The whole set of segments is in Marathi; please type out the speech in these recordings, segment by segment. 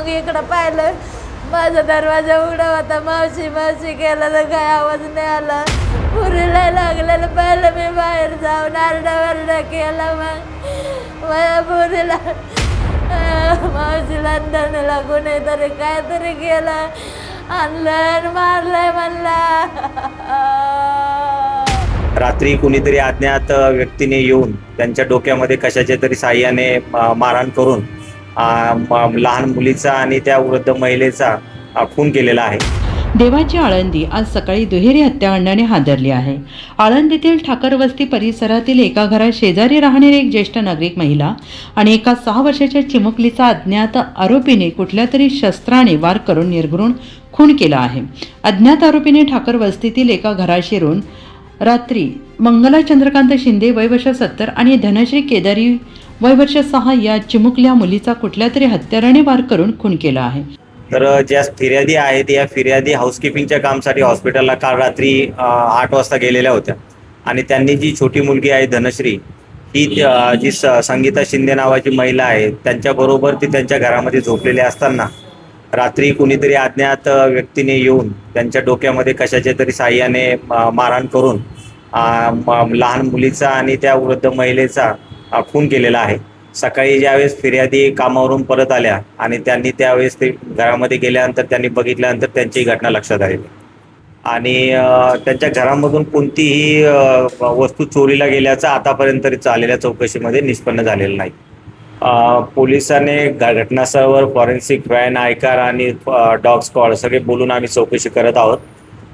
मग इकडं पाहिलं, माझा दरवाजा उघडा होता. मावशी मावशी केला तर काय आवाज नाही आला. पुरीला लागलेलं पाहिलं, मी बाहेर जाऊन आरडाओरडा केला. मग माझ्या पुरीला मावशीला धनला कोणीतरी काहीतरी केलं, आणलं आणि मारलंय म्हणला. रात्री कुणीतरी अज्ञात व्यक्तीने येऊन त्यांच्या डोक्यामध्ये कशाच्या तरी साह्याने मारहाण करून लहान मुलीचा आणि त्या वृद्ध महिलेचा खून केलेला आहे. देवाची आळंदी आज सकाळी दुहेरी हत्याकांडाने हादरली आहे. आळंदीतील ठाकर वस्ती परिसरातील एका घरात शेजारी राहणारी एक ज्येष्ठ नागरिक महिला आणि एका 6 वर्षाच्या चिमुकलीचा अज्ञात आरोपीने कुठल्या तरी शस्त्राने वार करून निर्घृण खून केला आहे. अज्ञात आरोपीने ठाकर वस्तीतील एका घरात शिरून रात्री मंगला चंद्रकांत शिंदे वय वर्ष 70 आणि धनश्री केदारी वय वर्ष 6 या चिमुकल्या मुलीचा कुठल्या तरी हत्याराने वार करून खून केला आहे. तर ज्या फिर्यादी आहेत या फिर्यादी हाऊसकीपिंगच्या कामसाठी हॉस्पिटलला काल रात्री 8 वाजता गेलेल्या होत्या आणि त्यांनी जी छोटी मुलगी आहे धनश्री ही जी संगीता शिंदे नावाची महिला आहे त्यांच्याबरोबर ती त्यांच्या घरामध्ये झोपलेली असताना रात्री कुणीतरी अज्ञात व्यक्तीने येऊन त्यांच्या डोक्यामध्ये कशाच्या तरी साह्याने मारहाण करून लहान मुलीचा आणि त्या वृद्ध महिलेचा खून केलेला आहे. सकाळी ज्यावेळेस फिर्यादी कामावरून परत आल्या आणि त्यांनी त्यावेळेस ते घरामध्ये गेल्यानंतर त्यांनी बघितल्यानंतर त्यांची घटना लक्षात आली आणि त्यांच्या घरामधून कोणतीही वस्तू चोरीला गेल्याचा आतापर्यंत तरी चाललेल्या चौकशीमध्ये निष्पन्न झालेलं नाही. पोलिसांनी घटनास्थळावर फॉरेन्सिक व्हॅन आयकार आणि डॉग स्क्वॉड सगळे बोलून आम्ही चौकशी करत आहोत.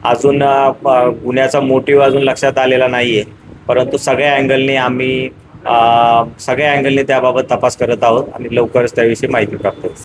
अजून गुन्ह्याचा मोटिव्ह अजून लक्षात आलेला नाही आहे, परंतु सगळ्या अँगलने त्याबाबत तपास करत आहोत आणि लवकरच त्याविषयी माहिती प्राप्त होईल.